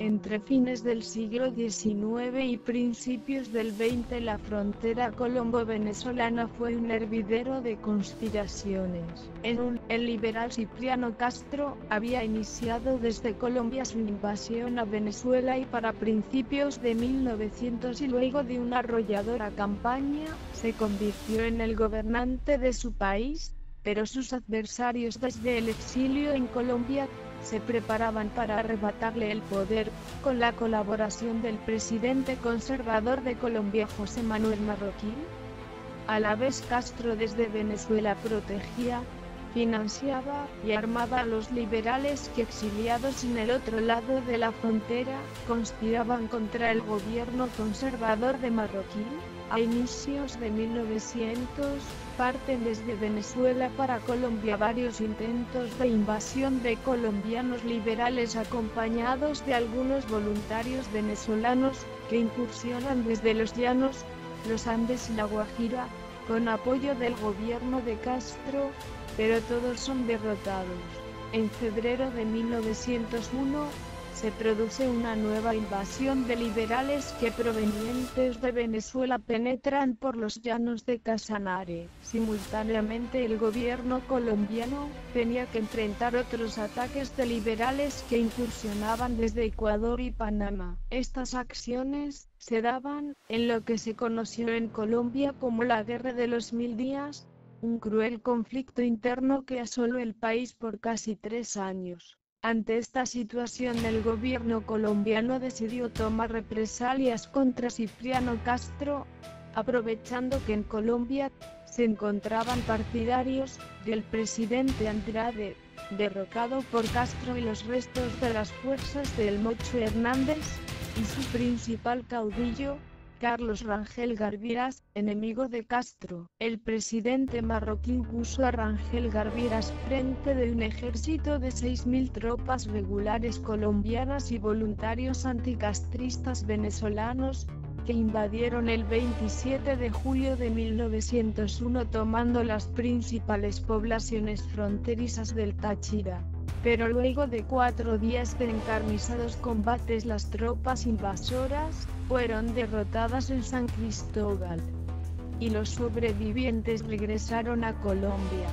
Entre fines del siglo XIX y principios del XX, la frontera colombo-venezolana fue un hervidero de conspiraciones. El liberal Cipriano Castro había iniciado desde Colombia su invasión a Venezuela y para principios de 1900 y luego de una arrolladora campaña, se convirtió en el gobernante de su país, pero sus adversarios desde el exilio en Colombia se preparaban para arrebatarle el poder, con la colaboración del presidente conservador de Colombia José Manuel Marroquín. A la vez Castro desde Venezuela protegía, financiaba y armaba a los liberales que, exiliados en el otro lado de la frontera, conspiraban contra el gobierno conservador de Marroquín. A inicios de 1900, parten desde Venezuela para Colombia varios intentos de invasión de colombianos liberales acompañados de algunos voluntarios venezolanos, que incursionan desde los llanos, los Andes y la Guajira, con apoyo del gobierno de Castro, pero todos son derrotados. En febrero de 1901, se produce una nueva invasión de liberales que provenientes de Venezuela penetran por los llanos de Casanare. Simultáneamente el gobierno colombiano tenía que enfrentar otros ataques de liberales que incursionaban desde Ecuador y Panamá. Estas acciones se daban en lo que se conoció en Colombia como la Guerra de los 1000 días, un cruel conflicto interno que asoló el país por casi 3 años. Ante esta situación, el gobierno colombiano decidió tomar represalias contra Cipriano Castro, aprovechando que en Colombia se encontraban partidarios del presidente Andrade, derrocado por Castro, y los restos de las fuerzas del Mocho Hernández, y su principal caudillo, Carlos Rangel Garbiras, enemigo de Castro. El presidente Marroquín puso a Rangel Garbiras frente de un ejército de 6000 tropas regulares colombianas y voluntarios anticastristas venezolanos, que invadieron el 27 de julio de 1901 tomando las principales poblaciones fronterizas del Táchira. Pero luego de 4 días de encarnizados combates, las tropas invasoras fueron derrotadas en San Cristóbal, y los sobrevivientes regresaron a Colombia.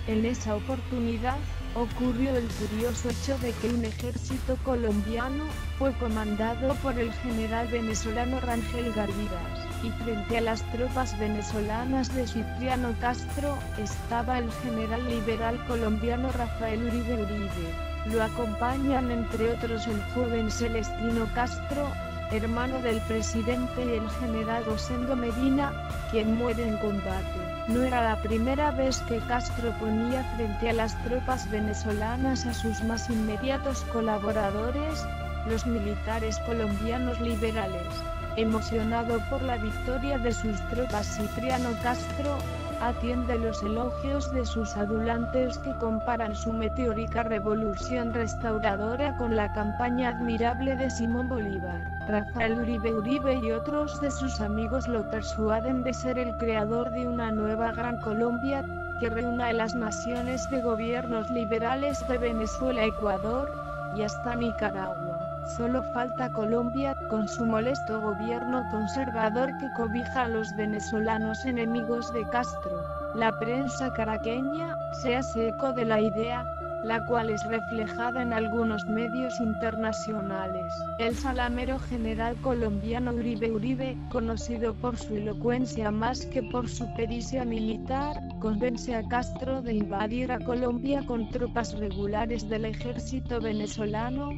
En esa oportunidad, ocurrió el curioso hecho de que un ejército colombiano fue comandado por el general venezolano Rangel Garbiras, y frente a las tropas venezolanas de Cipriano Castro, estaba el general liberal colombiano Rafael Uribe Uribe. Lo acompañan entre otros el joven Celestino Castro, hermano del presidente, y el general Rosendo Medina, quien muere en combate. No era la primera vez que Castro ponía frente a las tropas venezolanas a sus más inmediatos colaboradores, los militares colombianos liberales. Emocionado por la victoria de sus tropas, Cipriano Castro atiende los elogios de sus adulantes, que comparan su meteórica revolución restauradora con la campaña admirable de Simón Bolívar. Rafael Uribe Uribe y otros de sus amigos lo persuaden de ser el creador de una nueva Gran Colombia, que reúna a las naciones de gobiernos liberales de Venezuela, Ecuador y hasta Nicaragua. Solo falta Colombia, con su molesto gobierno conservador que cobija a los venezolanos enemigos de Castro. La prensa caraqueña se hace eco de la idea, la cual es reflejada en algunos medios internacionales. El salamero general colombiano Uribe Uribe, conocido por su elocuencia más que por su pericia militar, convence a Castro de invadir a Colombia con tropas regulares del ejército venezolano,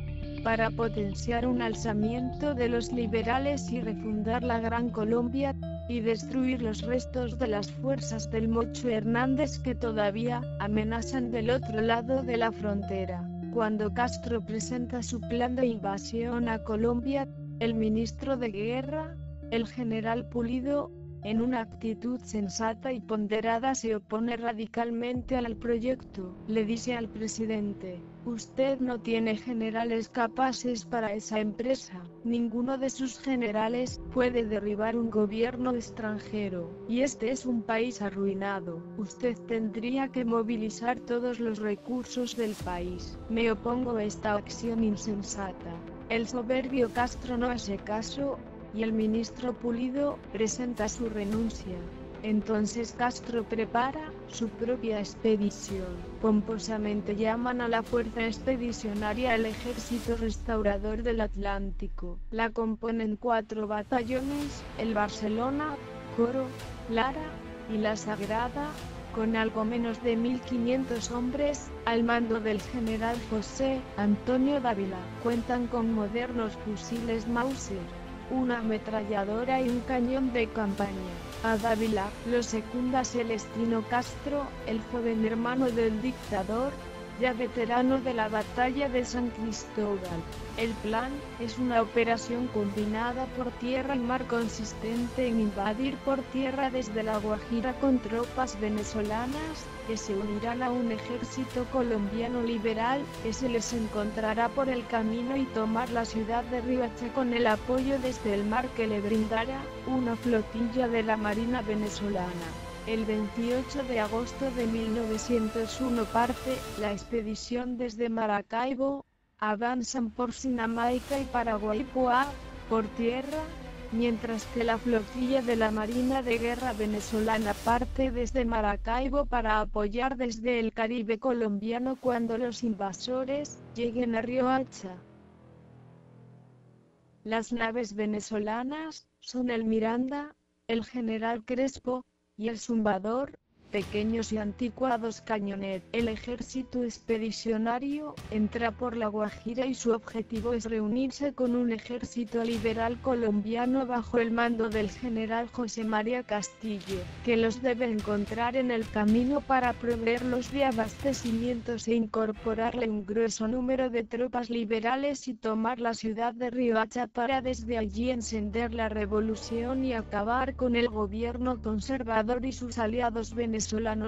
para potenciar un alzamiento de los liberales y refundar la Gran Colombia, y destruir los restos de las fuerzas del Mocho Hernández que todavía amenazan del otro lado de la frontera. Cuando Castro presenta su plan de invasión a Colombia, el ministro de Guerra, el general Pulido, en una actitud sensata y ponderada, se opone radicalmente al proyecto. Le dice al presidente: Usted no tiene generales capaces para esa empresa. Ninguno de sus generales puede derribar un gobierno extranjero, y este es un país arruinado. Usted tendría que movilizar todos los recursos del país. Me opongo a esta acción insensata. El soberbio Castro no hace caso, y el ministro Pulido presenta su renuncia. Entonces Castro prepara su propia expedición. Pomposamente llaman a la fuerza expedicionaria el Ejército Restaurador del Atlántico. La componen 4 batallones, el Barcelona, Coro, Lara y la Sagrada, con algo menos de 1.500 hombres, al mando del general José Antonio Dávila. Cuentan con modernos fusiles Mauser, una ametralladora y un cañón de campaña. A Dávila lo secunda Celestino Castro, el joven hermano del dictador, ya veterano de la batalla de San Cristóbal. El plan es una operación combinada por tierra y mar consistente en invadir por tierra desde La Guajira con tropas venezolanas, que se unirán a un ejército colombiano liberal, que se les encontrará por el camino, y tomar la ciudad de Riohacha con el apoyo desde el mar que le brindará una flotilla de la Marina venezolana. El 28 de agosto de 1901 parte la expedición desde Maracaibo. Avanzan por Sinamaica y Paraguaypoa, por tierra, mientras que la flotilla de la Marina de Guerra venezolana parte desde Maracaibo para apoyar desde el Caribe colombiano cuando los invasores lleguen a Riohacha. Las naves venezolanas son el Miranda, el General Crespo y el Zumbador, pequeños y anticuados cañoneros. El ejército expedicionario entra por La Guajira y su objetivo es reunirse con un ejército liberal colombiano bajo el mando del general José María Castillo, que los debe encontrar en el camino para proveerlos de abastecimientos e incorporarle un grueso número de tropas liberales y tomar la ciudad de Riohacha para desde allí encender la revolución y acabar con el gobierno conservador y sus aliados venezolanos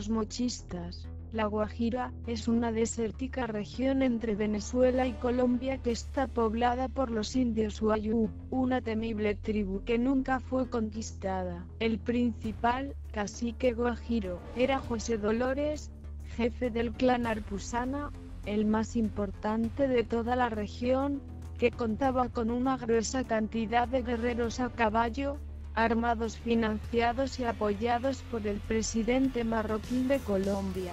mochistas. La Guajira es una desértica región entre Venezuela y Colombia que está poblada por los indios Wayuu, una temible tribu que nunca fue conquistada. El principal cacique guajiro era José Dolores, jefe del clan Arpusana, el más importante de toda la región, que contaba con una gruesa cantidad de guerreros a caballo, armados, financiados y apoyados por el presidente marroquí de Colombia.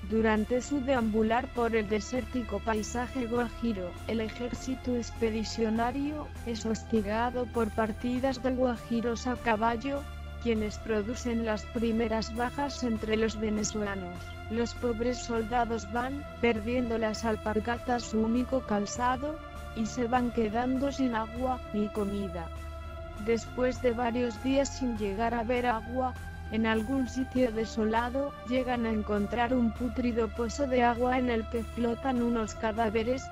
Durante su deambular por el desértico paisaje guajiro, el ejército expedicionario es hostigado por partidas de guajiros a caballo, quienes producen las primeras bajas entre los venezolanos. Los pobres soldados van perdiendo las alpargatas, su único calzado, y se van quedando sin agua ni comida. Después de varios días sin llegar a ver agua, en algún sitio desolado, llegan a encontrar un pútrido pozo de agua en el que flotan unos cadáveres,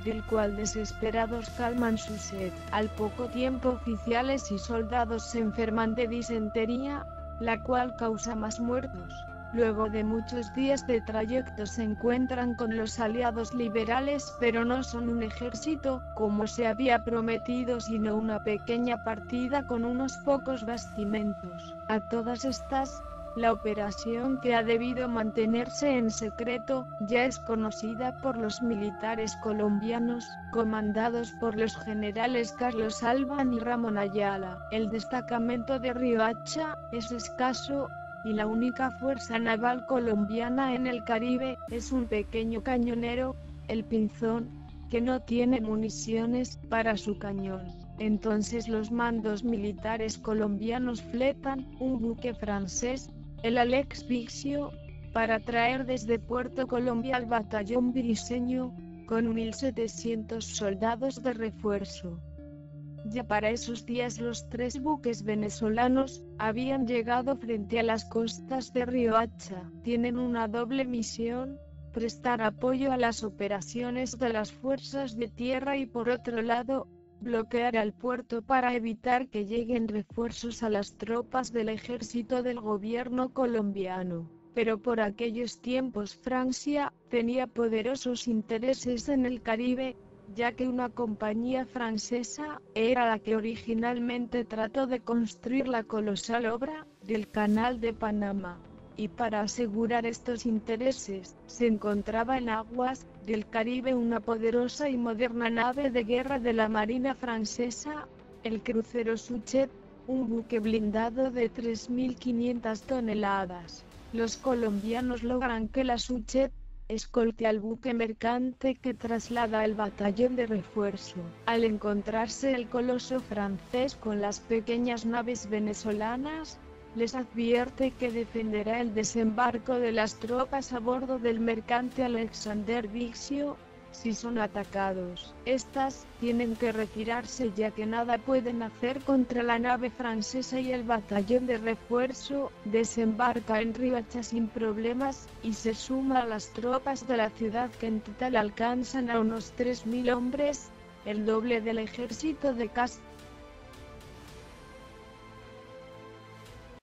del cual desesperados calman su sed. Al poco tiempo oficiales y soldados se enferman de disentería, la cual causa más muertos. Luego de muchos días de trayecto se encuentran con los aliados liberales, pero no son un ejército, como se había prometido, sino una pequeña partida con unos pocos bastimentos. A todas estas, la operación, que ha debido mantenerse en secreto, ya es conocida por los militares colombianos, comandados por los generales Carlos Alban y Ramón Ayala. El destacamento de Riohacha es escaso, y la única fuerza naval colombiana en el Caribe es un pequeño cañonero, el Pinzón, que no tiene municiones para su cañón. Entonces los mandos militares colombianos fletan un buque francés, el Alex Vixio, para traer desde Puerto Colombia al batallón briseño, con 1.700 soldados de refuerzo. Ya para esos días los 3 buques venezolanos habían llegado frente a las costas de Riohacha. Tienen una doble misión: prestar apoyo a las operaciones de las fuerzas de tierra y, por otro lado, bloquear al puerto para evitar que lleguen refuerzos a las tropas del ejército del gobierno colombiano. Pero por aquellos tiempos Francia tenía poderosos intereses en el Caribe, ya que una compañía francesa era la que originalmente trató de construir la colosal obra del Canal de Panamá. Y para asegurar estos intereses, se encontraba en aguas del Caribe una poderosa y moderna nave de guerra de la Marina francesa, el crucero Suchet, un buque blindado de 3.500 toneladas. Los colombianos logran que la Suchet escolte al buque mercante que traslada el batallón de refuerzo. Al encontrarse el coloso francés con las pequeñas naves venezolanas, les advierte que defenderá el desembarco de las tropas a bordo del mercante Alexander Vixio. Si son atacados, estas tienen que retirarse ya que nada pueden hacer contra la nave francesa y el batallón de refuerzo desembarca en Riohacha sin problemas y se suma a las tropas de la ciudad que en total alcanzan a unos 3.000 hombres, el doble del ejército de Castro.